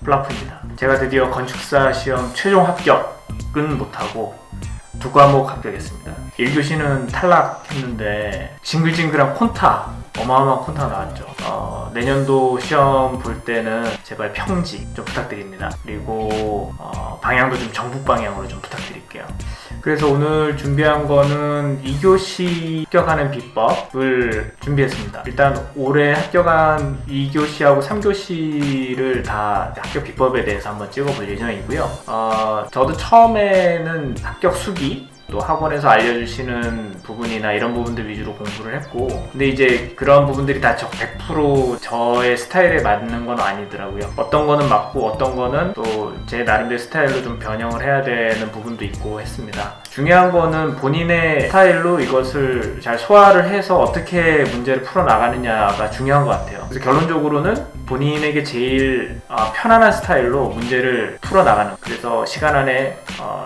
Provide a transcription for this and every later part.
플라프입니다. 제가 드디어 건축사 시험 최종 합격은 못하고 2과목 합격했습니다. 1교시는 탈락했는데 징글징글한 콘타, 어마어마한 콘타 나왔죠. 내년도 시험 볼 때는 제발 평지 좀 부탁드립니다. 그리고 방향도 좀 정북 방향으로 좀 부탁드릴게요. 그래서 오늘 준비한 거는 2교시 합격하는 비법을 준비했습니다. 일단 올해 합격한 2교시하고 3교시를 다 합격 비법에 대해서 한번 찍어볼 예정이고요. 저도 처음에는 합격 수기, 또 학원에서 알려주시는 부분이나 이런 부분들 위주로 공부를 했고, 근데 이제 그런 부분들이 다 100% 저의 스타일에 맞는 건 아니더라고요. 어떤 거는 맞고 어떤 거는 또 제 나름대로 스타일로 좀 변형을 해야 되는 부분도 있고 했습니다. 중요한 거는 본인의 스타일로 이것을 잘 소화를 해서 어떻게 문제를 풀어나가느냐가 중요한 것 같아요. 그래서 결론적으로는 본인에게 제일 편안한 스타일로 문제를 풀어나가는, 그래서 시간 안에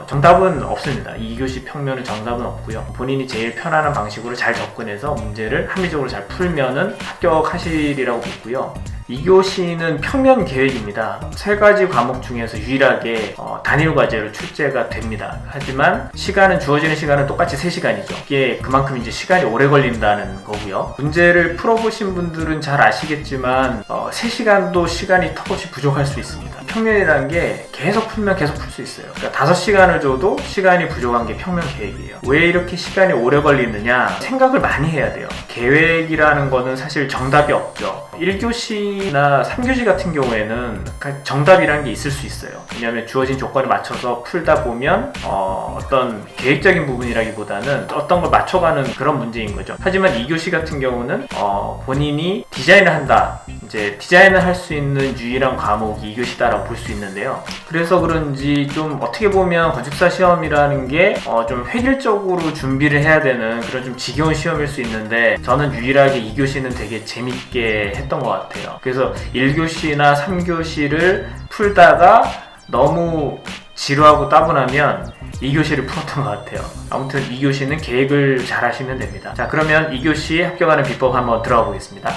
정답은 없습니다. 2교시 평면은 정답은 없고요. 본인이 제일 편안한 방식으로 잘 접근해서 문제를 합리적으로 잘 풀면은 합격하시리라고 믿고요. 2교시는 평면 계획입니다. 3가지 과목 중에서 유일하게 단일 과제로 출제가 됩니다. 하지만 시간은, 주어지는 시간은 똑같이 3시간이죠. 이게 그만큼 이제 시간이 오래 걸린다는 거고요. 문제를 풀어보신 분들은 잘 아시겠지만 3시간도 시간이 턱없이 부족할 수 있습니다. 평면이라는 게 계속 풀면 계속 풀 수 있어요. 그러니까 5시간을 줘도 시간이 부족한 게 평면 계획이에요. 왜 이렇게 시간이 오래 걸리느냐? 생각을 많이 해야 돼요. 계획이라는 거는 사실 정답이 없죠. 1교시나 3교시 같은 경우에는 정답이라는 게 있을 수 있어요. 왜냐하면 주어진 조건에 맞춰서 풀다 보면 어떤 계획적인 부분이라기보다는 어떤 걸 맞춰가는 그런 문제인 거죠. 하지만 2교시 같은 경우는 본인이 디자인을 한다, 이제 디자인을 할 수 있는 유일한 과목이 2교시다라고 볼 수 있는데요. 그래서 그런지 좀 어떻게 보면 건축사 시험이라는 게 좀 획일적으로 준비를 해야 되는 그런 좀 지겨운 시험일 수 있는데, 저는 유일하게 2교시는 되게 재밌게 했던 것 같아요. 그래서 1교시나 3교시를 풀다가 너무 지루하고 따분하면 2교시를 풀었던 것 같아요. 아무튼 2교시는 계획을 잘 하시면 됩니다. 자, 그러면 2교시 합격하는 비법 한번 들어가 보겠습니다.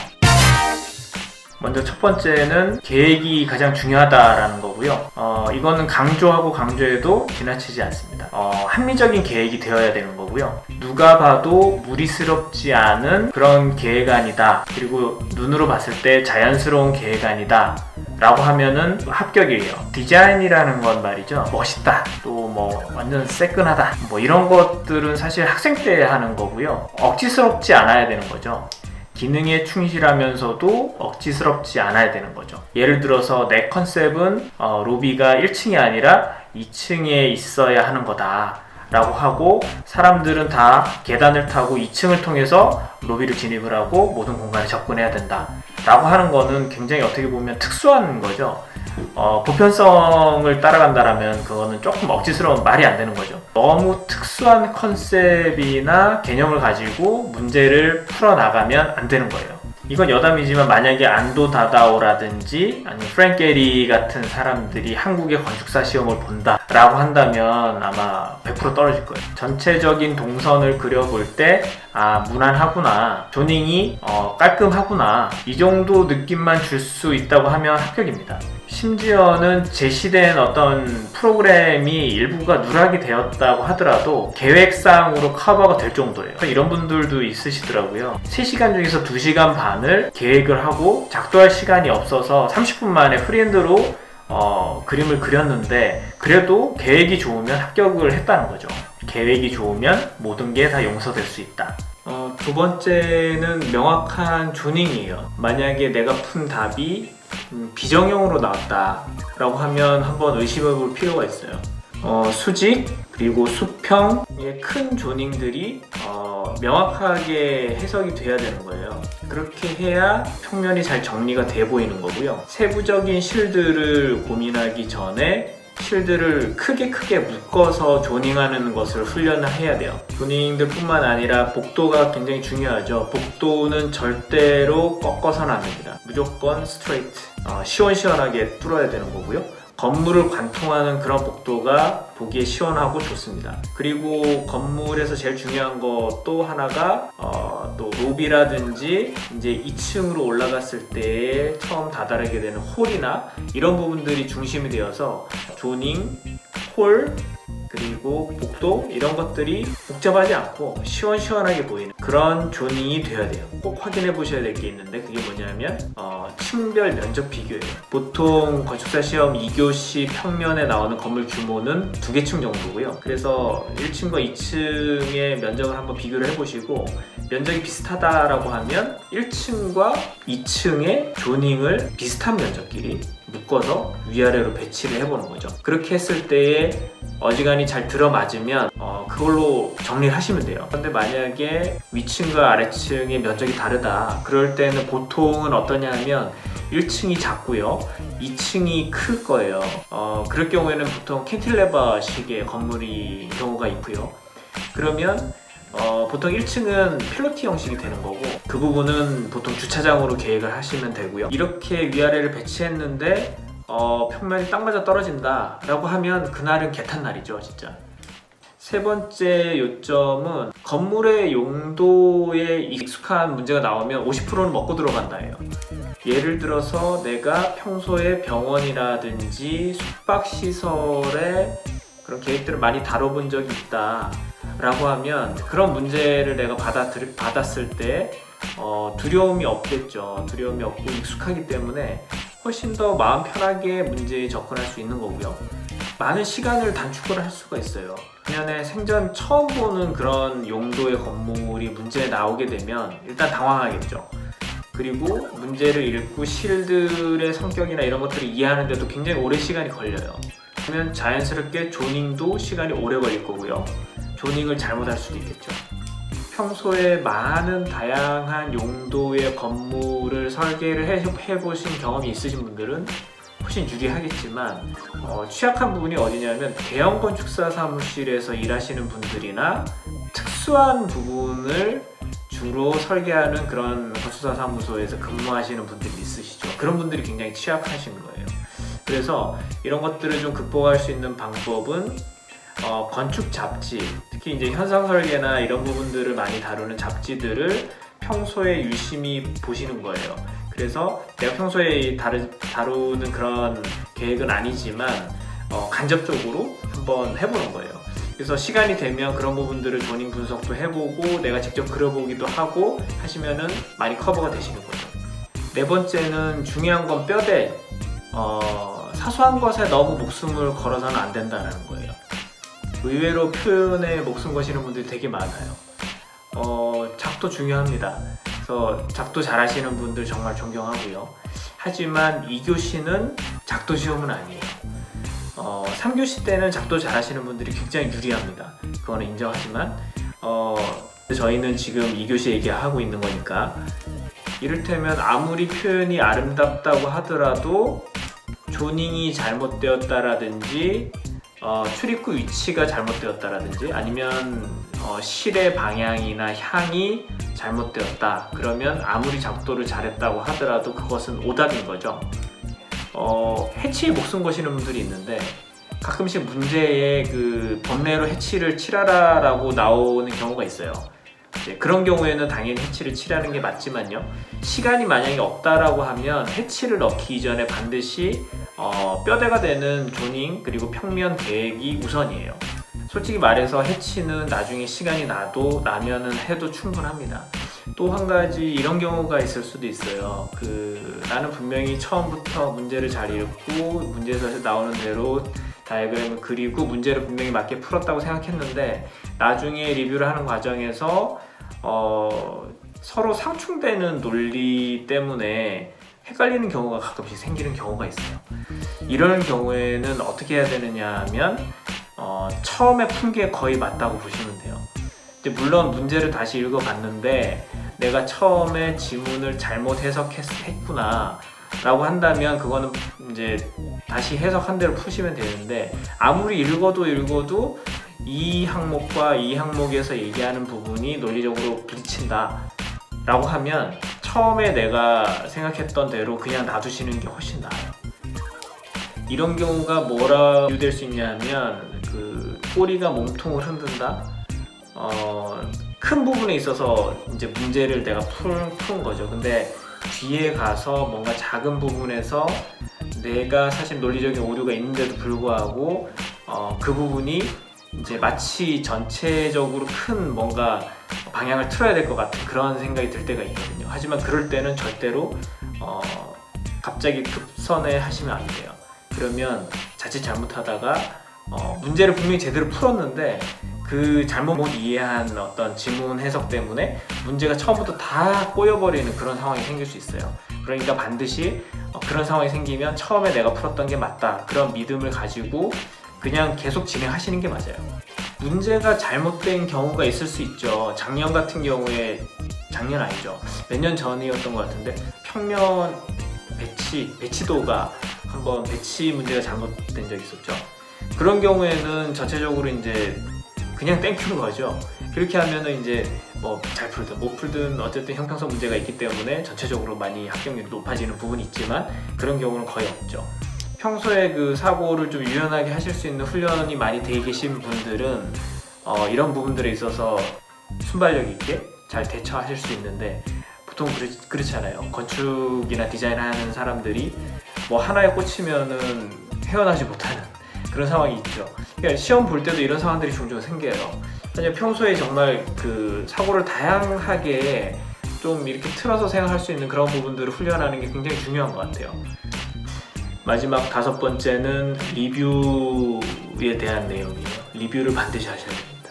먼저 첫 번째는 계획이 가장 중요하다라는 거고요. 이거는 강조하고 강조해도 지나치지 않습니다. 합리적인 계획이 되어야 되는 거고요. 누가 봐도 무리스럽지 않은 그런 계획안이다, 그리고 눈으로 봤을 때 자연스러운 계획안이다 라고 하면은 합격이에요. 디자인이라는 건 말이죠, 멋있다, 또 뭐 완전 새끈하다, 뭐 이런 것들은 사실 학생 때 하는 거고요. 억지스럽지 않아야 되는 거죠. 기능에 충실하면서도 억지스럽지 않아야 되는 거죠. 예를 들어서 내 컨셉은 로비가 1층이 아니라 2층에 있어야 하는 거다 라고 하고, 사람들은 다 계단을 타고 2층을 통해서 로비를 진입을 하고 모든 공간에 접근해야 된다 라고 하는 거는 굉장히 어떻게 보면 특수한 거죠. 보편성을 따라간다라면 그거는 조금 억지스러운 말이 안 되는 거죠. 너무 특수한 컨셉이나 개념을 가지고 문제를 풀어나가면 안 되는 거예요. 이건 여담이지만 만약에 안도 다다오라든지 아니면 프랭 게리 같은 사람들이 한국의 건축사 시험을 본다 라고 한다면 아마 100% 떨어질 거예요. 전체적인 동선을 그려볼 때 무난하구나, 조닝이 깔끔하구나, 이 정도 느낌만 줄 수 있다고 하면 합격입니다. 심지어는 제시된 어떤 프로그램이 일부가 누락이 되었다고 하더라도 계획상으로 커버가 될 정도예요. 이런 분들도 있으시더라고요. 3시간 중에서 2시간 반을 계획을 하고 작도할 시간이 없어서 30분 만에 프리핸드로 그림을 그렸는데, 그래도 계획이 좋으면 합격을 했다는 거죠. 계획이 좋으면 모든 게 다 용서될 수 있다. 두 번째는 명확한 조닝이에요. 만약에 내가 푼 답이 비정형으로 나왔다 라고 하면 한번 의심해 볼 필요가 있어요. 수직 그리고 수평의 큰 조닝들이 명확하게 해석이 돼야 되는 거예요. 그렇게 해야 평면이 잘 정리가 돼 보이는 거고요. 세부적인 실들을 고민하기 전에 실들을 크게 묶어서 조닝하는 것을 훈련을 해야 돼요. 조닝들 뿐만 아니라 복도가 굉장히 중요하죠. 복도는 절대로 꺾어서는 안 됩니다. 무조건 스트레이트, 시원시원하게 뚫어야 되는 거고요. 건물을 관통하는 그런 복도가 보기에 시원하고 좋습니다. 그리고 건물에서 제일 중요한 것 또 하나가 또 로비라든지 이제 2층으로 올라갔을 때 처음 다다르게 되는 홀이나 이런 부분들이 중심이 되어서 조닝, 홀, 그리고 복도 이런 것들이 복잡하지 않고 시원시원하게 보이는 그런 조닝이 되어야 돼요. 꼭 확인해 보셔야 될 게 있는데 그게 뭐냐면 층별 면적 비교예요. 보통 건축사 시험 2교시 평면에 나오는 건물 규모는 2개 층 정도고요. 그래서 1층과 2층의 면적을 한번 비교를 해보시고 면적이 비슷하다라고 하면 1층과 2층의 조닝을 비슷한 면적끼리 묶어서 위아래로 배치를 해보는 거죠. 그렇게 했을 때에 어지간히 잘 들어맞으면 그걸로 정리를 하시면 돼요. 근데 만약에 위층과 아래층의 면적이 다르다 그럴 때는 보통은 어떠냐 하면 1층이 작고요 2층이 클 거예요. 그럴 경우에는 보통 캔틸레버 식의 건물이 경우가 있고요. 그러면 보통 1층은 필로티 형식이 되는 거고 그 부분은 보통 주차장으로 계획을 하시면 되고요. 이렇게 위아래를 배치했는데 평면이 딱 맞아 떨어진다 라고 하면 그날은 개탄 날이죠 진짜. 세 번째 요점은 건물의 용도에 익숙한 문제가 나오면 50%는 먹고 들어간다예요. 예를 들어서 내가 평소에 병원이라든지 숙박시설의 그런 계획들을 많이 다뤄본 적이 있다 라고 하면 그런 문제를 내가 받았을 때 두려움이 없겠죠. 두려움이 없고 익숙하기 때문에 훨씬 더 마음 편하게 문제에 접근할 수 있는 거고요. 많은 시간을 단축을 할 수가 있어요. 그년에 생전 처음 보는 그런 용도의 건물이 문제에 나오게 되면 일단 당황하겠죠. 그리고 문제를 읽고 실들의 성격이나 이런 것들을 이해하는데도 굉장히 오랜 시간이 걸려요. 그러면 자연스럽게 조닝도 시간이 오래 걸릴 거고요. 조닝을 잘못할 수도 있겠죠. 평소에 많은 다양한 용도의 건물을 설계를 해보신 경험이 있으신 분들은 훨씬 유리하겠지만 취약한 부분이 어디냐면 대형 건축사 사무실에서 일하시는 분들이나 특수한 부분을 주로 설계하는 그런 건축사 사무소에서 근무하시는 분들이 있으시죠. 그런 분들이 굉장히 취약하신 거예요. 그래서 이런 것들을 좀 극복할 수 있는 방법은 건축 잡지, 특히 이제 현상 설계나 이런 부분들을 많이 다루는 잡지들을 평소에 유심히 보시는 거예요. 그래서 내가 평소에 다루는 그런 계획은 아니지만 간접적으로 한번 해보는 거예요. 그래서 시간이 되면 그런 부분들을 조닝 분석도 해보고 내가 직접 그려보기도 하고 하시면은 많이 커버가 되시는 거죠. 네 번째는 중요한 건 뼈대. 사소한 것에 너무 목숨을 걸어서는 안 된다는 거예요. 의외로 표현에 목숨 거시는 분들이 되게 많아요. 작도 중요합니다. 그래서 작도 잘하시는 분들 정말 존경하고요. 하지만 2교시는 작도 시험은 아니에요. 3교시 때는 작도 잘하시는 분들이 굉장히 유리합니다. 그거는 인정하지만 저희는 지금 2교시 얘기하고 있는 거니까 이를테면 아무리 표현이 아름답다고 하더라도 조닝이 잘못되었다라든지 출입구 위치가 잘못되었다라든지 아니면 실의 방향이나 향이 잘못되었다 그러면 아무리 작도를 잘했다고 하더라도 그것은 오답인 거죠. 해치에 목숨 거시는 분들이 있는데 가끔씩 문제에 그 법례로 해치를 칠하라라고 나오는 경우가 있어요. 그런 경우에는 당연히 해치를 칠하는 게 맞지만요. 시간이 만약에 없다라고 하면 해치를 넣기 이전에 반드시 뼈대가 되는 조닝 그리고 평면 계획이 우선이에요. 솔직히 말해서 해치는 나중에 시간이 나면은 해도 충분합니다. 또 한 가지 이런 경우가 있을 수도 있어요. 나는 분명히 처음부터 문제를 잘 읽고 문제에서 나오는 대로 다이어그램을 그리고 문제를 분명히 맞게 풀었다고 생각했는데 나중에 리뷰를 하는 과정에서 서로 상충되는 논리 때문에 헷갈리는 경우가 가끔씩 생기는 경우가 있어요. 이런 경우에는 어떻게 해야 되느냐 하면 처음에 푼 게 거의 맞다고 보시면 돼요. 물론 문제를 다시 읽어봤는데 내가 처음에 지문을 잘못 해석했구나 라고 한다면 그거는 이제 다시 해석한 대로 푸시면 되는데 아무리 읽어도 이 항목과 이 항목에서 얘기하는 부분이 논리적으로 부딪힌다 라고 하면 처음에 내가 생각했던 대로 그냥 놔두시는 게 훨씬 나아요. 이런 경우가 뭐라 이유될 수 있냐면 꼬리가 몸통을 흔든다? 큰 부분에 있어서 이제 문제를 내가 푼 거죠. 근데 뒤에 가서 뭔가 작은 부분에서 내가 사실 논리적인 오류가 있는데도 불구하고 그 부분이 이제 마치 전체적으로 큰 뭔가 방향을 틀어야 될 것 같은 그런 생각이 들 때가 있거든요. 하지만 그럴 때는 절대로 갑자기 급선회 하시면 안 돼요. 그러면 자칫 잘못하다가 문제를 분명히 제대로 풀었는데 그 잘못 못 이해한 어떤 지문 해석 때문에 문제가 처음부터 다 꼬여버리는 그런 상황이 생길 수 있어요. 그러니까 반드시 그런 상황이 생기면 처음에 내가 풀었던 게 맞다, 그런 믿음을 가지고 그냥 계속 진행하시는 게 맞아요. 문제가 잘못된 경우가 있을 수 있죠. 작년 같은 경우에, 작년 아니죠, 몇 년 전이었던 것 같은데 평면 배치도가 한번 배치 문제가 잘못된 적이 있었죠. 그런 경우에는 전체적으로 이제 그냥 땡큐는 거죠. 그렇게 하면은 이제 뭐 잘 풀든 못 풀든 어쨌든 형평성 문제가 있기 때문에 전체적으로 많이 합격률이 높아지는 부분이 있지만 그런 경우는 거의 없죠. 평소에 그 사고를 좀 유연하게 하실 수 있는 훈련이 많이 돼 계신 분들은 이런 부분들에 있어서 순발력 있게 잘 대처하실 수 있는데, 보통 그렇잖아요. 건축이나 디자인하는 사람들이 뭐 하나에 꽂히면은 헤어나지 못하는 그런 상황이 있죠. 그러니까 시험 볼 때도 이런 상황들이 종종 생겨요. 그냥 평소에 정말 그 사고를 다양하게 좀 이렇게 틀어서 생각할 수 있는 그런 부분들을 훈련하는 게 굉장히 중요한 것 같아요. 마지막 5번째는 리뷰에 대한 내용이에요. 리뷰를 반드시 하셔야 됩니다.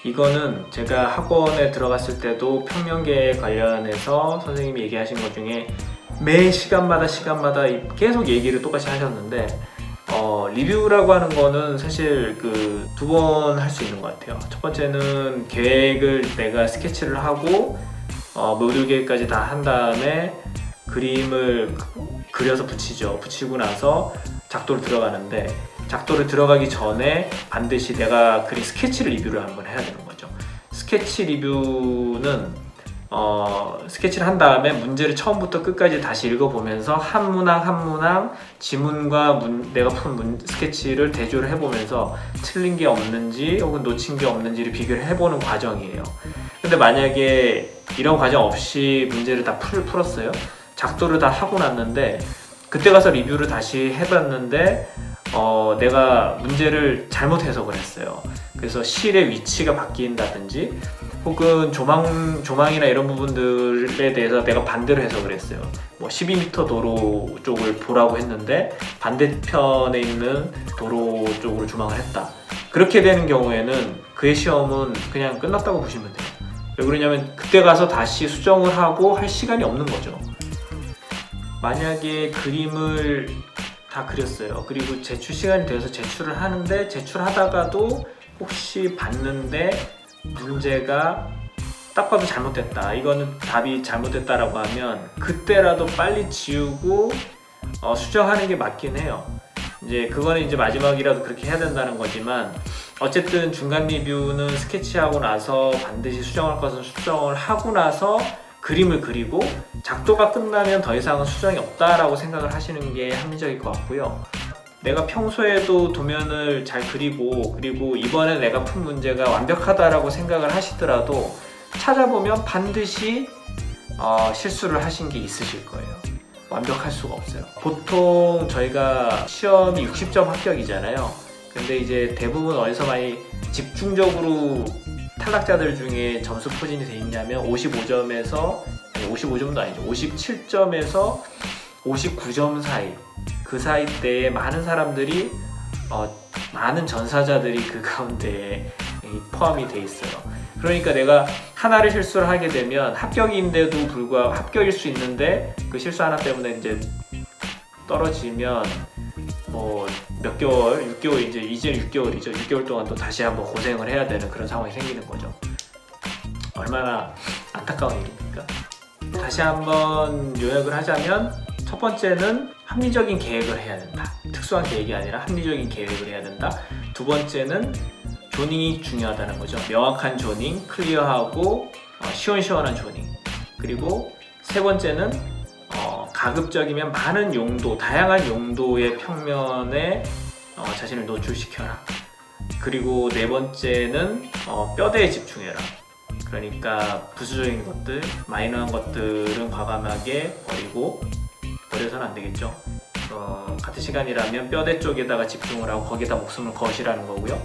이거는 제가 학원에 들어갔을 때도 평면계에 관련해서 선생님이 얘기하신 것 중에 매 시간마다 계속 얘기를 똑같이 하셨는데, 리뷰라고 하는 거는 사실 그 2번 할 수 있는 것 같아요. 첫 번째는 계획을 내가 스케치를 하고 모듈 계획까지 다 한 다음에 그림을 그려서 붙이고 나서 작도를 들어가는데, 작도를 들어가기 전에 반드시 내가 그린 스케치를 리뷰를 한번 해야 되는 거죠. 스케치 리뷰는 스케치를 한 다음에 문제를 처음부터 끝까지 다시 읽어보면서 한 문항 한 문항 지문과 내가 푼 스케치를 대조를 해보면서 틀린 게 없는지 혹은 놓친 게 없는지를 비교를 해보는 과정이에요. 근데 만약에 이런 과정 없이 문제를 다 풀었어요. 작도를 다 하고 났는데 그때 가서 리뷰를 다시 해봤는데 내가 문제를 잘못 해석을 했어요. 그래서 실의 위치가 바뀐다든지 혹은 조망이나 이런 부분들에 대해서 내가 반대로 해석을 했어요. 뭐 12m 도로 쪽을 보라고 했는데 반대편에 있는 도로 쪽으로 조망을 했다. 그렇게 되는 경우에는 그의 시험은 그냥 끝났다고 보시면 돼요. 왜 그러냐면 그때 가서 다시 수정을 하고 할 시간이 없는 거죠. 만약에 그림을 다 그렸어요. 그리고 제출 시간이 되어서 제출을 하는데 제출하다가도 혹시 봤는데 문제가 딱 봐도 잘못됐다, 이거는 답이 잘못됐다라고 하면 그때라도 빨리 지우고 수정하는 게 맞긴 해요. 이제 그거는 이제 마지막이라도 그렇게 해야 된다는 거지만, 어쨌든 중간 리뷰는 스케치하고 나서 반드시 수정할 것은 수정을 하고 나서 그림을 그리고 작도가 끝나면 더 이상은 수정이 없다라고 생각을 하시는 게 합리적일 것 같고요. 내가 평소에도 도면을 잘 그리고 이번에 내가 푼 문제가 완벽하다라고 생각을 하시더라도 찾아보면 반드시 실수를 하신 게 있으실 거예요. 완벽할 수가 없어요. 보통 저희가 시험이 60점 합격이잖아요. 근데 이제 대부분 어디서 많이 집중적으로 탈락자들 중에 점수 포진이 돼 있냐면 55점에서 55점도 아니죠. 57점에서 59점 사이, 그 사이 때에 많은 사람들이 많은 전사자들이 그 가운데에 포함이 돼 있어요. 그러니까 내가 하나를 실수를 하게 되면 합격인데도 불구하고 합격일 수 있는데 그 실수 하나 때문에 이제 떨어지면 뭐 몇 개월, 6개월, 이제 6개월이죠. 6개월 동안 또 다시 한번 고생을 해야 되는 그런 상황이 생기는 거죠. 얼마나 안타까운 일입니까? 다시 한번 요약을 하자면, 첫 번째는 합리적인 계획을 해야 된다. 특수한 계획이 아니라 합리적인 계획을 해야 된다. 두 번째는 조닝이 중요하다는 거죠. 명확한 조닝, 클리어하고 시원시원한 조닝. 그리고 세 번째는 가급적이면 많은 용도, 다양한 용도의 평면에 자신을 노출시켜라. 그리고 네 번째는 뼈대에 집중해라. 그러니까 부수적인 것들, 마이너한 것들은 과감하게 버려서는 안 되겠죠. 같은 시간이라면 뼈대 쪽에다가 집중을 하고 거기에다 목숨을 거시라는 거고요.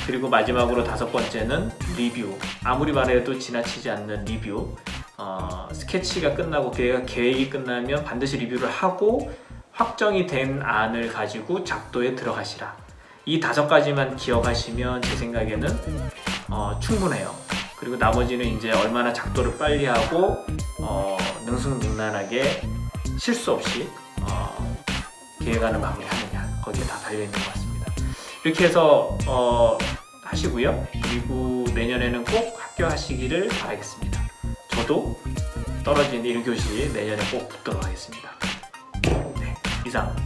그리고 마지막으로 5번째는 리뷰. 아무리 말해도 지나치지 않는 리뷰. 스케치가 끝나고 계획이 끝나면 반드시 리뷰를 하고 확정이 된 안을 가지고 작도에 들어가시라. 이 5가지만 기억하시면 제 생각에는 충분해요. 그리고 나머지는 이제 얼마나 작도를 빨리 하고 능수능란하게 실수 없이 계획안을 마무리하느냐, 거기에 다 달려있는 것 같습니다. 이렇게 해서 하시고요. 그리고 내년에는 꼭 합격하시기를 바라겠습니다. 저도 떨어진 1교시 내년에 꼭 붙도록 하겠습니다. 네, 이상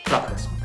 플라프였습니다.